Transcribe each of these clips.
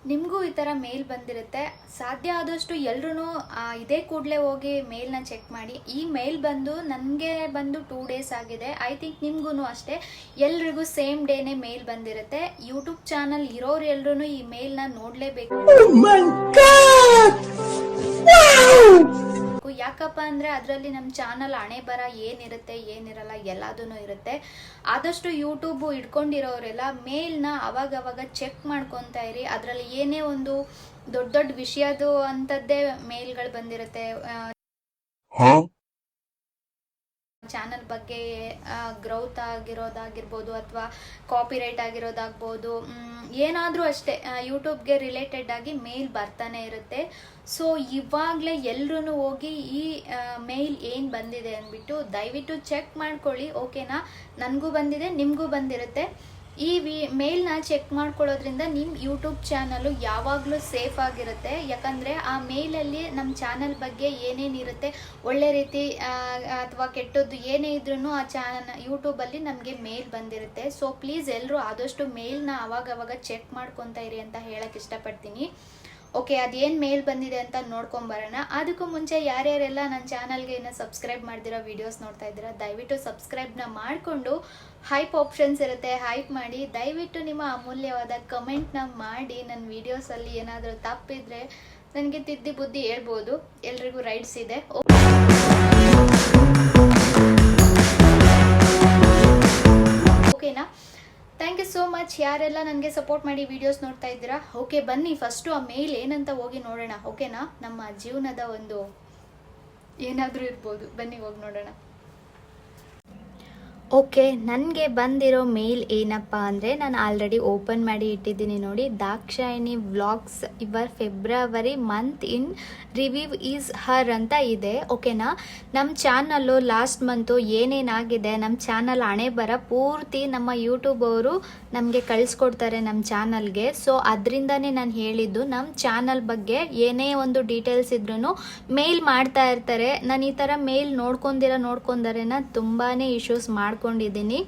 ನಿಮಗೂ ಈ ಥರ ಮೇಲ್ ಬಂದಿರುತ್ತೆ. ಸಾಧ್ಯ ಆದಷ್ಟು ಎಲ್ಲರೂ ಇದೇ ಕೂಡಲೇ ಹೋಗಿ ಮೇಲ್ನ ಚೆಕ್ ಮಾಡಿ. ಈ ಮೇಲ್ ಬಂದು ನನಗೆ ಬಂದು 2 ಡೇಸ್ ಆಗಿದೆ. ಐ ಥಿಂಕ್ ನಿಮಗೂ ಅಷ್ಟೇ ಎಲ್ರಿಗೂ ಸೇಮ್ ಡೇನೇ ಮೇಲ್ ಬಂದಿರುತ್ತೆ. ಯೂಟ್ಯೂಬ್ ಚಾನಲ್ ಇರೋರು ಎಲ್ಲರೂ ಈ ಮೇಲ್ನ ನೋಡಲೇಬೇಕು. ಯಾಕಪ್ಪ ಅಂದರೆ ಅದರಲ್ಲಿ ನಮ್ಮ ಚಾನಲ್ ಹಣೆ ಬರ ಏನಿರುತ್ತೆ ಏನಿರಲ್ಲ ಎಲ್ಲದೂ ಇರುತ್ತೆ. ಆದಷ್ಟು ಯೂಟ್ಯೂಬು ಇಟ್ಕೊಂಡಿರೋರೆಲ್ಲ ಮೇಲ್ನ ಅವಾಗವಾಗ ಚೆಕ್ ಮಾಡ್ಕೊತಾ ಇರಿ. ಅದರಲ್ಲಿ ಏನೇ ಒಂದು ದೊಡ್ಡ ದೊಡ್ಡ ವಿಷಯದು ಅಂಥದ್ದೇ ಮೇಲ್ಗಳು ಬಂದಿರುತ್ತೆ. ಚಾನಲ್ ಬಗ್ಗೆ ಗ್ರೌತ್ ಆಗಿರೋದಾಗಿರ್ಬೋದು ಅಥವಾ ಕಾಪಿರೈಟ್ ಆಗಿರೋದಾಗ್ಬೋದು, ಏನಾದರೂ ಅಷ್ಟೇ ಯೂಟ್ಯೂಬ್ಗೆ ರಿಲೇಟೆಡ್ ಆಗಿ ಮೇಲ್ ಬರ್ತಾನೆ ಇರುತ್ತೆ. ಸೊ ಇವಾಗಲೇ ಎಲ್ಲರೂ ಹೋಗಿ ಈ ಮೇಲ್ ಏನು ಬಂದಿದೆ ಅಂದ್ಬಿಟ್ಟು ದಯವಿಟ್ಟು ಚೆಕ್ ಮಾಡ್ಕೊಳ್ಳಿ. ಓಕೆನಾ? ನನಗೂ ಬಂದಿದೆ, ನಿಮಗೂ ಬಂದಿರುತ್ತೆ. ಈ ಮೇಲ್ನ ಚೆಕ್ ಮಾಡ್ಕೊಳ್ಳೋದ್ರಿಂದ ನಿಮ್ಮ ಯೂಟ್ಯೂಬ್ ಚಾನಲು ಯಾವಾಗಲೂ ಸೇಫ್ ಆಗಿರುತ್ತೆ. ಯಾಕಂದರೆ ಆ ಮೇಲಲ್ಲಿ ನಮ್ಮ ಚಾನಲ್ ಬಗ್ಗೆ ಏನೇನಿರುತ್ತೆ, ಒಳ್ಳೆ ರೀತಿ ಅಥವಾ ಕೆಟ್ಟದ್ದು ಏನೇ ಇದ್ರೂ ಆ ಯೂಟ್ಯೂಬಲ್ಲಿ ನಮಗೆ ಮೇಲ್ ಬಂದಿರುತ್ತೆ. ಸೊ ಪ್ಲೀಸ್ ಎಲ್ಲರೂ ಆದಷ್ಟು ಮೇಲ್ನ ಅವಾಗವಾಗ ಚೆಕ್ ಮಾಡ್ಕೊತಾ ಇರಿ ಅಂತ ಹೇಳಕ್ಕೆ ಇಷ್ಟಪಡ್ತೀನಿ. ಓಕೆ, ಅದೇನು ಮೇಲ್ ಬಂದಿದೆ ಅಂತ ನೋಡ್ಕೊಂಬರೋಣ. ಅದಕ್ಕೂ ಮುಂಚೆ ಯಾರ್ಯಾರೆಲ್ಲ ನನ್ನ ಚಾನಲ್ಗೆ ಇನ್ನೂ ಸಬ್ಸ್ಕ್ರೈಬ್ ಮಾಡ್ದಿರೋ ವೀಡಿಯೋಸ್ ನೋಡ್ತಾ ಇದ್ದೀರಾ, ದಯವಿಟ್ಟು ಸಬ್ಸ್ಕ್ರೈಬ್ನ ಮಾಡಿಕೊಂಡು ಹೈಪ್ ಆಪ್ಷನ್ಸ್ ಇರುತ್ತೆ, ಹೈಪ್ ಮಾಡಿ. ದಯವಿಟ್ಟು ನಿಮ್ಮ ಅಮೂಲ್ಯವಾದ ಕಮೆಂಟ್ನ ಮಾಡಿ. ನನ್ನ ವೀಡಿಯೋಸಲ್ಲಿ ಏನಾದರೂ ತಪ್ಪಿದ್ರೆ ನನಗೆ ತಿದ್ದಿ ಬುದ್ಧಿ ಹೇಳ್ಬೋದು. ಎಲ್ರಿಗೂ ರೈಟ್ಸ್ ಇದೆ. ಓಕೆನಾ? ಥ್ಯಾಂಕ್ ಯು ಸೋ ಮಚ್ ಯಾರೆಲ್ಲ ನನಗೆ ಸಪೋರ್ಟ್ ಮಾಡಿ ವೀಡಿಯೋಸ್ ನೋಡ್ತಾ ಇದ್ದೀರಾ. ಓಕೆ, ಬನ್ನಿ ಫಸ್ಟು ಆ ಮೇಲ್ ಏನಂತ ಹೋಗಿ ನೋಡೋಣ. ಓಕೆನಾ? ನಮ್ಮ ಜೀವನದ ಒಂದು ಏನಾದರೂ ಇರ್ಬೋದು, ಬನ್ನಿ ಹೋಗಿ ನೋಡೋಣ. ಓಕೆ, ನನಗೆ ಬಂದಿರೋ ಮೇಲ್ ಏನಪ್ಪ ಅಂದರೆ, ನಾನು ಆಲ್ರೆಡಿ ಓಪನ್ ಮಾಡಿ ಇಟ್ಟಿದ್ದೀನಿ ನೋಡಿ. ದಾಕ್ಷಾಯಿಣಿ ವ್ಲಾಗ್ಸ್ ಇವರ್ February month in review is her ಅಂತ ಇದೆ. ಓಕೆನಾ? ನಮ್ಮ ಚಾನಲ್ಲು ಲಾಸ್ಟ್ ಮಂತು ಏನೇನಾಗಿದೆ, ನಮ್ಮ ಚಾನಲ್ ಹಣೆ ಬರ ಪೂರ್ತಿ ನಮ್ಮ ಯೂಟ್ಯೂಬ್ ಅವರು ನಮಗೆ ಕಳಿಸ್ಕೊಡ್ತಾರೆ ನಮ್ಮ ಚಾನಲ್ಗೆ. ಸೊ ಅದರಿಂದನೇ ನಾನು ಹೇಳಿದ್ದು, ನಮ್ಮ ಚಾನಲ್ ಬಗ್ಗೆ ಏನೇ ಒಂದು ಡೀಟೇಲ್ಸ್ ಇದ್ರೂ ಮೇಲ್ ಮಾಡ್ತಾ ಇರ್ತಾರೆ. ನಾನು ಈ ಥರ ಮೇಲ್ ನೋಡ್ಕೊಂಡಾರೆ ತುಂಬಾ ಇಶ್ಯೂಸ್ ಮಾಡ್ಕೊಂಡಿದ್ದೀನಿ.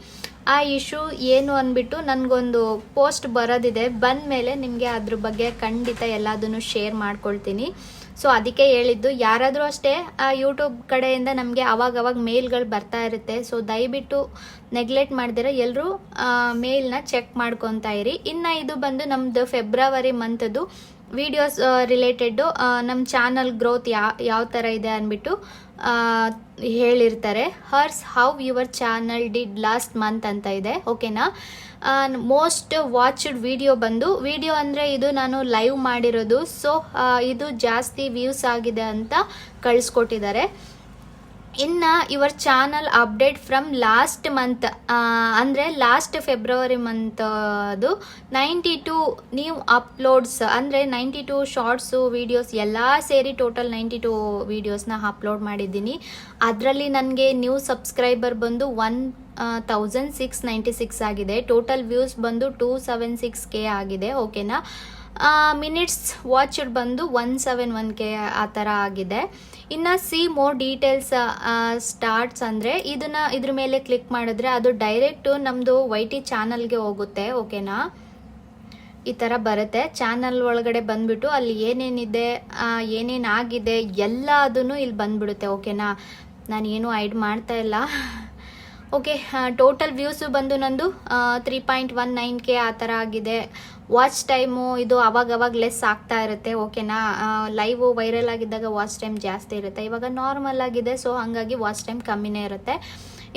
ಆ ಇಶ್ಯೂ ಏನು ಅಂದ್ಬಿಟ್ಟು ನನಗೊಂದು ಪೋಸ್ಟ್ ಬರೋದಿದೆ. ಬಂದ ಮೇಲೆ ನಿಮಗೆ ಅದ್ರ ಬಗ್ಗೆ ಖಂಡಿತ ಎಲ್ಲದನ್ನು ಶೇರ್ ಮಾಡ್ಕೊಳ್ತೀನಿ. ಸೊ ಅದಕ್ಕೆ ಹೇಳಿದ್ದು, ಯಾರಾದರೂ ಅಷ್ಟೇ ಯೂಟ್ಯೂಬ್ ಕಡೆಯಿಂದ ನಮಗೆ ಅವಾಗವಾಗ ಮೇಲ್ಗಳು ಬರ್ತಾ ಇರುತ್ತೆ. ಸೊ ದಯವಿಟ್ಟು ನೆಗ್ಲೆಕ್ಟ್ ಮಾಡ್ದಿರ ಎಲ್ಲರೂ ಮೇಲ್ನ ಚೆಕ್ ಮಾಡ್ಕೊತಾ ಇರಿ. ಇನ್ನು ಇದು ಬಂದು ನಮ್ಮದು ಫೆಬ್ರವರಿ ಮಂತದ್ದು ವಿಡಿಯೋಸ್ ರಿಲೇಟೆಡ್ಡು ನಮ್ಮ ಚಾನಲ್ ಗ್ರೋತ್ ಯಾವ ಥರ ಇದೆ ಅಂದ್ಬಿಟ್ಟು ಹೇಳಿರ್ತಾರೆ. Hours how your channel did last month ಅಂತ ಇದೆ. ಓಕೆನಾ? ಮೋಸ್ಟ್ ವಾಚ್ಡ್ ವಿಡಿಯೋ ಅಂದರೆ ಇದು ನಾನು ಲೈವ್ ಮಾಡಿರೋದು. ಸೊ ಇದು ಜಾಸ್ತಿ ವ್ಯೂಸ್ ಆಗಿದೆ ಅಂತ ಕಳಿಸ್ಕೊಟ್ಟಿದ್ದಾರೆ. ಇನ್ನು your channel update from last month ಅಂದರೆ ಲಾಸ್ಟ್ ಫೆಬ್ರವರಿ ಮಂತ್ ಅದು 92 ನ್ಯೂ ಅಪ್ಲೋಡ್ಸ್ ಅಂದರೆ 92 ಶಾರ್ಟ್ಸು ವೀಡಿಯೋಸ್ ಎಲ್ಲ ಸೇರಿ ಟೋಟಲ್ 92 ವೀಡಿಯೋಸ್ನ ಅಪ್ಲೋಡ್ ಮಾಡಿದ್ದೀನಿ. ಅದರಲ್ಲಿ ನನಗೆ ನ್ಯೂ ಸಬ್ಸ್ಕ್ರೈಬರ್ ಬಂದು 1696 ಆಗಿದೆ. ಟೋಟಲ್ ವ್ಯೂಸ್ ಬಂದು 276K ಆಗಿದೆ. ಓಕೆನಾ? ಮಿನಿಟ್ಸ್ ವಾಚ್ಡ್ ಬಂದು 171K ಆ ಥರ ಆಗಿದೆ. ಇನ್ನು ಸಿ ಮೋರ್ ಡೀಟೇಲ್ಸ್ ಸ್ಟಾರ್ಟ್ಸ್ ಅಂದರೆ ಇದ್ರ ಮೇಲೆ ಕ್ಲಿಕ್ ಮಾಡಿದ್ರೆ ಅದು ಡೈರೆಕ್ಟು ನಮ್ಮದು YT ಚಾನಲ್ಗೆ ಹೋಗುತ್ತೆ. ಓಕೆನಾ? ಈ ಥರ ಬರುತ್ತೆ. ಚಾನಲ್ ಒಳಗಡೆ ಬಂದುಬಿಟ್ಟು ಅಲ್ಲಿ ಏನೇನಿದೆ ಏನೇನಾಗಿದೆ ಎಲ್ಲ ಅದನ್ನು ಇಲ್ಲಿ ಬಂದುಬಿಡುತ್ತೆ. ಓಕೆನಾ? ನಾನು ಏನೂ ಐಡ್ ಮಾಡ್ತಾ ಇಲ್ಲ. ಓಕೆ, ಟೋಟಲ್ ವ್ಯೂಸು ಬಂದು ನಂದು 3.19K ಆ ಥರ ಆಗಿದೆ. ವಾಚ್ ಟೈಮು ಇದು ಅವಾಗವಾಗ ಲೆಸ್ ಆಗ್ತಾ ಇರುತ್ತೆ. ಓಕೆನಾ? ಲೈವ್ ವೈರಲ್ ಆಗಿದ್ದಾಗ ವಾಚ್ ಟೈಮ್ ಜಾಸ್ತಿ ಇರುತ್ತೆ. ಇವಾಗ ನಾರ್ಮಲ್ ಆಗಿದೆ, ಸೊ ಹಾಗಾಗಿ ವಾಚ್ ಟೈಮ್ ಕಮ್ಮಿನೇ ಇರುತ್ತೆ.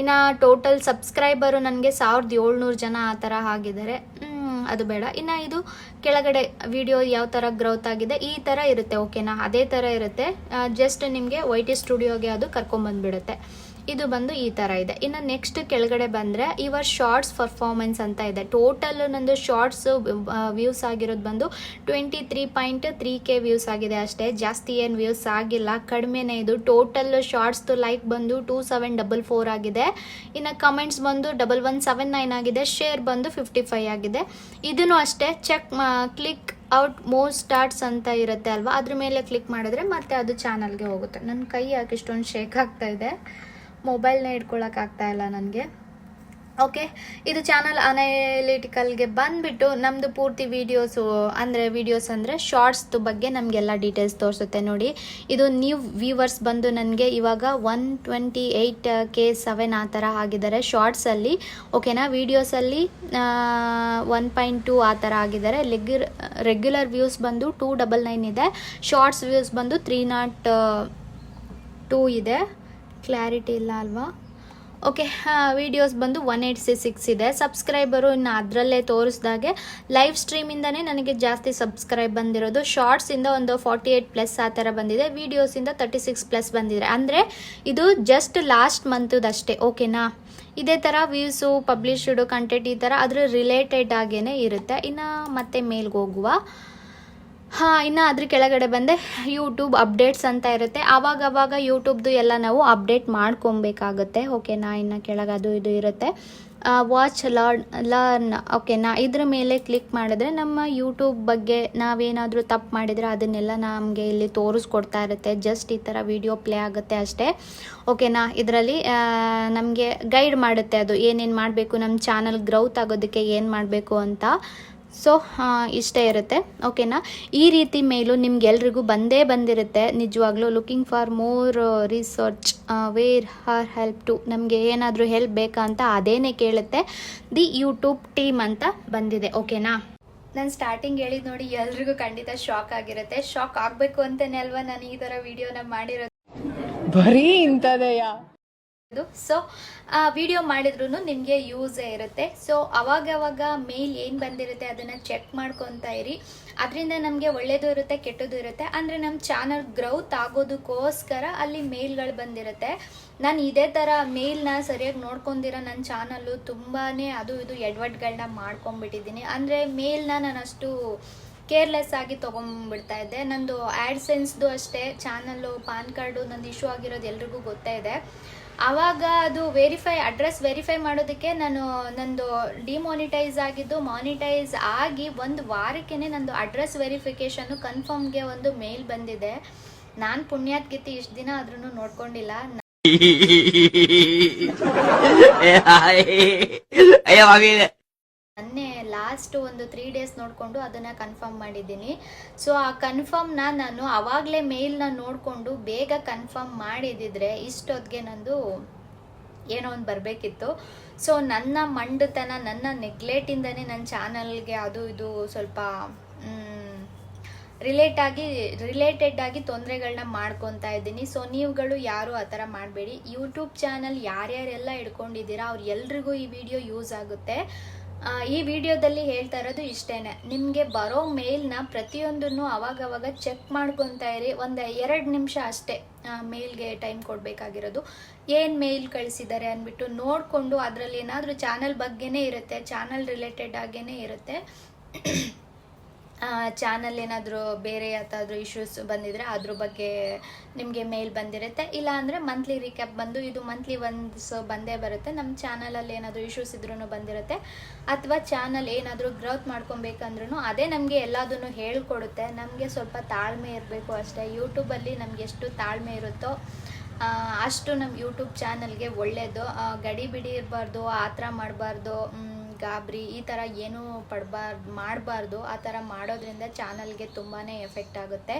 ಇನ್ನು ಟೋಟಲ್ ಸಬ್ಸ್ಕ್ರೈಬರು ನನಗೆ 1700 ಜನ ಆ ಥರ ಆಗಿದ್ದಾರೆ. ಅದು ಬೇಡ. ಇನ್ನು ಇದು ಕೆಳಗಡೆ ವಿಡಿಯೋ ಯಾವ ಥರ ಗ್ರೋತ್ ಆಗಿದೆ ಈ ಥರ ಇರುತ್ತೆ. ಓಕೆನಾ? ಅದೇ ಥರ ಇರುತ್ತೆ. ಜಸ್ಟ್ ನಿಮಗೆ YT ಸ್ಟುಡಿಯೋಗೆ ಅದು ಕರ್ಕೊಂಬಂದುಬಿಡುತ್ತೆ. ಇದು ಬಂದು ಈ ಥರ ಇದೆ. ಇನ್ನು ನೆಕ್ಸ್ಟ್ ಕೆಳಗಡೆ ಬಂದರೆ ಯುವರ್ ಶಾರ್ಟ್ಸ್ ಪರ್ಫಾರ್ಮೆನ್ಸ್ ಅಂತ ಇದೆ. ಟೋಟಲ್ ನಂದು ಶಾರ್ಟ್ಸ್ ವ್ಯೂಸ್ ಆಗಿರೋದು ಬಂದು 23.3K ವ್ಯೂಸ್ ಆಗಿದೆ ಅಷ್ಟೇ. ಜಾಸ್ತಿ ಏನು ವ್ಯೂಸ್ ಆಗಿಲ್ಲ, ಕಡಿಮೆನೇ ಇದು. ಟೋಟಲ್ ಶಾರ್ಟ್ಸ್ದು ಲೈಕ್ ಬಂದು 2744 ಆಗಿದೆ. ಇನ್ನು ಕಮೆಂಟ್ಸ್ ಬಂದು 1179 ಆಗಿದೆ. ಶೇರ್ ಬಂದು 55 ಆಗಿದೆ. ಇದನ್ನು ಅಷ್ಟೇ ಕ್ಲಿಕ್ ಔಟ್ ಮೋರ್ ಸ್ಟಾರ್ಟ್ಸ್ ಅಂತ ಇರುತ್ತೆ ಅಲ್ವಾ, ಅದ್ರ ಮೇಲೆ ಕ್ಲಿಕ್ ಮಾಡಿದ್ರೆ ಮತ್ತೆ ಅದು ಚಾನಲ್ಗೆ ಹೋಗುತ್ತೆ. ನನ್ನ ಕೈ ಯಾಕೆ ಇಷ್ಟೊಂದು ಶೇಕ್ ಆಗ್ತಾ ಇದೆ, ಮೊಬೈಲ್ನ ಇಟ್ಕೊಳ್ಳೋಕ್ಕಾಗ್ತಾ ಇಲ್ಲ ನನಗೆ. ಓಕೆ, ಇದು ಚಾನಲ್ ಅನಲಿಟಿಕಲ್ಗೆ ಬಂದುಬಿಟ್ಟು ನಮ್ಮದು ಪೂರ್ತಿ ವೀಡಿಯೋಸ್ ಅಂದರೆ ಶಾರ್ಟ್ಸ್ದು ಬಗ್ಗೆ ನಮಗೆಲ್ಲ ಡೀಟೇಲ್ಸ್ ತೋರಿಸುತ್ತೆ ನೋಡಿ. ಇದು ನ್ಯೂ ವ್ಯೂವರ್ಸ್ ಬಂದು ನನಗೆ ಇವಾಗ 128K7 ಆ ಥರ ಆಗಿದ್ದಾರೆ ಶಾರ್ಟ್ಸಲ್ಲಿ. ಓಕೆನಾ, ವೀಡಿಯೋಸಲ್ಲಿ 1.2 ಆ ಥರ ಆಗಿದ್ದಾರೆ. ರೆಗ್ಯುಲರ್ ವ್ಯೂಸ್ ಬಂದು 299 ಇದೆ. ಶಾರ್ಟ್ಸ್ ವ್ಯೂಸ್ ಬಂದು 302 ಇದೆ. ಕ್ಲಾರಿಟಿ ಇಲ್ಲ ಅಲ್ವಾ? ಓಕೆ, ವೀಡಿಯೋಸ್ ಬಂದು 186 ಇದೆ. ಸಬ್ಸ್ಕ್ರೈಬರು ಇನ್ನು ಅದರಲ್ಲೇ ತೋರಿಸ್ದಾಗೆ ಲೈವ್ ಸ್ಟ್ರೀಮಿಂದನೇ ನನಗೆ ಜಾಸ್ತಿ ಸಬ್ಸ್ಕ್ರೈಬ್ ಬಂದಿರೋದು. ಶಾರ್ಟ್ಸಿಂದ ಒಂದು 48+ ಆ ಥರ ಬಂದಿದೆ. ವೀಡಿಯೋಸಿಂದ 36+ ಬಂದಿದೆ. ಅಂದರೆ ಇದು ಜಸ್ಟ್ ಲಾಸ್ಟ್ ಮಂತದಷ್ಟೇ. ಓಕೆನಾ, ಇದೇ ಥರ ವ್ಯೂಸು, ಪಬ್ಲಿಷ್ಡ್ ಕಂಟೆಂಟ್ ಈ ಥರ ಅದ್ರ ರಿಲೇಟೆಡ್ ಆಗೇ ಇರುತ್ತೆ. ಇನ್ನು ಮತ್ತೆ ಮೇಲ್ಗೆ ಹೋಗುವ. ಇನ್ನು ಅದ್ರ ಕೆಳಗಡೆ ಬಂದೆ ಯೂಟ್ಯೂಬ್ ಅಪ್ಡೇಟ್ಸ್ ಅಂತ ಇರುತ್ತೆ. ಆವಾಗ ಯೂಟ್ಯೂಬ್ದು ಎಲ್ಲ ನಾವು ಅಪ್ಡೇಟ್ ಮಾಡ್ಕೊಬೇಕಾಗುತ್ತೆ. ಓಕೆನಾ, ಇನ್ನು ಕೆಳಗೆ ಅದು ಇದು ಇರುತ್ತೆ. Watch learn. ಓಕೆನಾ, ಇದ್ರ ಮೇಲೆ ಕ್ಲಿಕ್ ಮಾಡಿದ್ರೆ ನಮ್ಮ ಯೂಟ್ಯೂಬ್ ಬಗ್ಗೆ ನಾವೇನಾದರೂ ತಪ್ಪು ಮಾಡಿದರೆ ಅದನ್ನೆಲ್ಲ ನಮಗೆ ಇಲ್ಲಿ ತೋರಿಸ್ಕೊಡ್ತಾ ಇರುತ್ತೆ. ಜಸ್ಟ್ ಈ ಥರ ವಿಡಿಯೋ ಪ್ಲೇ ಆಗುತ್ತೆ ಅಷ್ಟೇ. ಓಕೆನಾ, ಇದರಲ್ಲಿ ನಮಗೆ ಗೈಡ್ ಮಾಡುತ್ತೆ ಅದು ಏನೇನು ಮಾಡಬೇಕು, ನಮ್ಮ ಚಾನಲ್ ಗ್ರೌತ್ ಆಗೋದಕ್ಕೆ ಏನು ಮಾಡಬೇಕು ಅಂತ. ಸೊ ಇಷ್ಟೇ ಇರುತ್ತೆ. ಓಕೆನಾ, ಈ ರೀತಿ ಮೇಲೂ ನಿಮ್ಗೆಲ್ರಿಗೂ ಬಂದಿರುತ್ತೆ ನಿಜವಾಗ್ಲೂ. Looking for more research where her help to. ನಮಗೆ ಏನಾದರೂ ಹೆಲ್ಪ್ ಬೇಕಾ ಅಂತ ಅದೇನೇ ಕೇಳುತ್ತೆ. ದಿ ಯೂಟ್ಯೂಬ್ ಟೀಮ್ ಅಂತ ಬಂದಿದೆ. ಓಕೆನಾ, ನಾನು ಸ್ಟಾರ್ಟಿಂಗ್ ಹೇಳಿದ್ ನೋಡಿ, ಎಲ್ರಿಗೂ ಖಂಡಿತ ಶಾಕ್ ಆಗಿರುತ್ತೆ. ಶಾಕ್ ಆಗಬೇಕು ಅಂತಲೇ ಅಲ್ವಾ ನಾನು ಈ ಥರ ವಿಡಿಯೋನ ಮಾಡಿರೋದು. ಬರೀ ಇಂಥದೆಯಾ? ಸೊ ವಿಡಿಯೋ ಮಾಡಿದ್ರೂ ನಿಮಗೆ ಯೂಸೇ ಇರುತ್ತೆ. ಸೊ ಅವಾಗ ಮೇಲ್ ಏನು ಬಂದಿರುತ್ತೆ ಅದನ್ನು ಚೆಕ್ ಮಾಡ್ಕೊತಾ ಇರಿ. ಅದರಿಂದ ನಮಗೆ ಒಳ್ಳೇದು ಇರುತ್ತೆ, ಕೆಟ್ಟದ್ದು ಇರುತ್ತೆ. ಅಂದರೆ ನಮ್ಮ ಚಾನಲ್ ಗ್ರೌತ್ ಆಗೋದಕ್ಕೋಸ್ಕರ ಅಲ್ಲಿ ಮೇಲ್ಗಳು ಬಂದಿರುತ್ತೆ. ನಾನು ಇದೇ ಥರ ಮೇಲ್ನ ಸರಿಯಾಗಿ ನೋಡ್ಕೊಂಡಿರೋ ನನ್ನ ಚಾನಲ್ಲು ತುಂಬಾ ಅದು ಇದು ಎಡ್ವರ್ಟ್ಗಳನ್ನ ಮಾಡ್ಕೊಂಡ್ಬಿಟ್ಟಿದ್ದೀನಿ. ಅಂದರೆ ಮೇಲ್ನ ನಾನು ಅಷ್ಟು ಕೇರ್ಲೆಸ್ ಆಗಿ ತೊಗೊಂಡ್ಬಿಡ್ತಾ ಇದ್ದೆ. ನಂದು ಆ್ಯಡ್ಸೆನ್ಸ್ದು ಅಷ್ಟೇ, ಚಾನಲ್ಲು ಪಾನ್ ಕಾರ್ಡು ನಂದು ಇಶ್ಯೂ ಆಗಿರೋದು ಎಲ್ರಿಗೂ ಗೊತ್ತೇ ಇದೆ. ಆವಾಗ ಅದು ಅಡ್ರೆಸ್ ವೆರಿಫೈ ಮಾಡೋದಕ್ಕೆ ನಂದು ಡಿಮಾನಿಟೈಸ್ ಆಗಿದ್ದು ಮಾನಿಟೈಸ್ ಆಗಿ 1 ವಾರಕ್ಕೇ ನಂದು ಅಡ್ರೆಸ್ ವೆರಿಫಿಕೇಷನ್ನು ಕನ್ಫರ್ಮ್ಗೆ ಒಂದು ಮೇಲ್ ಬಂದಿದೆ. ನಾನು ಪುಣ್ಯಾತ್ಗಿತ್ತಿ ಇಷ್ಟು ದಿನ ಆದ್ರೂ ನೋಡ್ಕೊಂಡಿಲ್ಲ. ಮೊನ್ನೆ ಲಾಸ್ಟ್ ಒಂದು 3 ಡೇಸ್ ನೋಡಿಕೊಂಡು ಅದನ್ನು ಕನ್ಫರ್ಮ್ ಮಾಡಿದ್ದೀನಿ. ಸೊ ಆ ಕನ್ಫರ್ಮ್ನ ನಾನು ಆವಾಗಲೇ ಮೇಲ್ನ ನೋಡಿಕೊಂಡು ಬೇಗ ಕನ್ಫರ್ಮ್ ಮಾಡಿದಿದ್ರೆ ಇಷ್ಟೊತ್ತಿಗೆ ನಂದು ಏನೋ ಒಂದು ಬರಬೇಕಿತ್ತು. ಸೊ ನನ್ನ ಮಂಡತನ, ನನ್ನ ನೆಗ್ಲೆಕ್ಟಿಂದನೇ ನನ್ನ ಚಾನಲ್ಗೆ ಅದು ಇದು ಸ್ವಲ್ಪ ರಿಲೇಟೆಡ್ ಆಗಿ ತೊಂದರೆಗಳನ್ನ ಮಾಡ್ಕೊತಾ ಇದ್ದೀನಿ. ಸೊ ನೀವುಗಳು ಯಾರು ಆ ಥರ ಮಾಡಬೇಡಿ. ಯೂಟ್ಯೂಬ್ ಚಾನಲ್ ಯಾರ್ಯಾರೆಲ್ಲ ಇಟ್ಕೊಂಡಿದ್ದೀರಾ ಅವ್ರು ಎಲ್ರಿಗೂ ಈ ವಿಡಿಯೋ ಯೂಸ್ ಆಗುತ್ತೆ. ಈ ವಿಡಿಯೋದಲ್ಲಿ ಹೇಳ್ತಾ ಇರೋದು ಇಷ್ಟೇ, ನಿಮಗೆ ಬರೋ ಮೇಲ್ನ ಪ್ರತಿಯೊಂದನ್ನು ಅವಾಗವಾಗ ಚೆಕ್ ಮಾಡ್ಕೊತಾ ಇರಿ. ಒಂದು 2 ನಿಮಿಷ ಅಷ್ಟೇ ಮೇಲ್ಗೆ ಟೈಮ್ ಕೊಡಬೇಕಾಗಿರೋದು. ಏನು ಮೇಲ್ ಕಳಿಸಿದ್ದಾರೆ ಅಂದ್ಬಿಟ್ಟು ನೋಡಿಕೊಂಡು ಅದರಲ್ಲಿ ಏನಾದರೂ ಚಾನಲ್ ಬಗ್ಗೆನೇ ಇರುತ್ತೆ, ಚಾನಲ್ ರಿಲೇಟೆಡ್ ಆಗೇ ಇರುತ್ತೆ. ಚಾನಲ್ ಏನಾದರೂ ಬೇರೆ ಯಾವ್ದಾದ್ರು ಇಶ್ಯೂಸ್ ಬಂದಿದ್ರೆ ಅದ್ರ ಬಗ್ಗೆ ನಿಮಗೆ ಮೇಲ್ ಬಂದಿರುತ್ತೆ. ಇಲ್ಲ ಅಂದರೆ ಮಂತ್ಲಿ ರೀಕ್ಯಾಪ್ ಬಂದು ಇದು ಮಂತ್ಲಿ ಒನ್ಸ್ ಬಂದೇ ಬರುತ್ತೆ. ನಮ್ಮ ಚಾನಲಲ್ಲಿ ಏನಾದರೂ ಇಶ್ಯೂಸ್ ಇದ್ರೂ ಬಂದಿರುತ್ತೆ. ಅಥವಾ ಚಾನಲ್ ಏನಾದರೂ ಗ್ರೋತ್ ಮಾಡ್ಕೊಬೇಕಂದ್ರೂ ಅದೇ ನಮಗೆ ಎಲ್ಲದನ್ನು ಹೇಳ್ಕೊಡುತ್ತೆ. ನಮಗೆ ಸ್ವಲ್ಪ ತಾಳ್ಮೆ ಇರಬೇಕು ಅಷ್ಟೇ. ಯೂಟ್ಯೂಬಲ್ಲಿ ನಮಗೆ ಎಷ್ಟು ತಾಳ್ಮೆ ಇರುತ್ತೋ ಅಷ್ಟು ನಮ್ಮ ಯೂಟ್ಯೂಬ್ ಚಾನಲ್ಗೆ ಒಳ್ಳೆಯದು. ಗಡಿಬಿಡಿ ಇರಬಾರ್ದು, ಆ ಥರ ಮಾಡಬಾರ್ದು, ಗಾಬರಿ ಈ ಥರ ಏನೂ ಮಾಡಬಾರ್ದು. ಆ ಥರ ಮಾಡೋದ್ರಿಂದ ಚಾನಲ್ಗೆ ತುಂಬಾ ಎಫೆಕ್ಟ್ ಆಗುತ್ತೆ.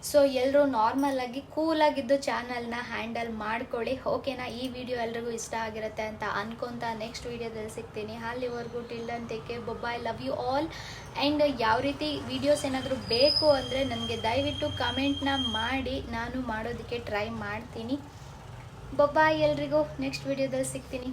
ಸೊ ಎಲ್ಲರೂ ನಾರ್ಮಲಾಗಿ ಕೂಲಾಗಿದ್ದು ಚಾನಲ್ನ ಹ್ಯಾಂಡಲ್ ಮಾಡ್ಕೊಳ್ಳಿ. ಓಕೆನಾ, ಈ ವಿಡಿಯೋ ಎಲ್ರಿಗೂ ಇಷ್ಟ ಆಗಿರುತ್ತೆ ಅಂತ ಅನ್ಕೊತಾ ನೆಕ್ಸ್ಟ್ ವಿಡಿಯೋದಲ್ಲಿ ಸಿಗ್ತೀನಿ. ಅಲ್ಲಿವರೆಗೂ till then take care, bye, love you all. And ಯಾವ ರೀತಿ ವಿಡಿಯೋಸ್ ಏನಾದರೂ ಬೇಕು ಅಂದರೆ ನನಗೆ ದಯವಿಟ್ಟು ಕಮೆಂಟ್ನ ಮಾಡಿ, ನಾನು ಮಾಡೋದಕ್ಕೆ ಟ್ರೈ ಮಾಡ್ತೀನಿ. ಬಾಯ್, ಎಲ್ರಿಗೂ ನೆಕ್ಸ್ಟ್ ವಿಡಿಯೋದಲ್ಲಿ ಸಿಗ್ತೀನಿ.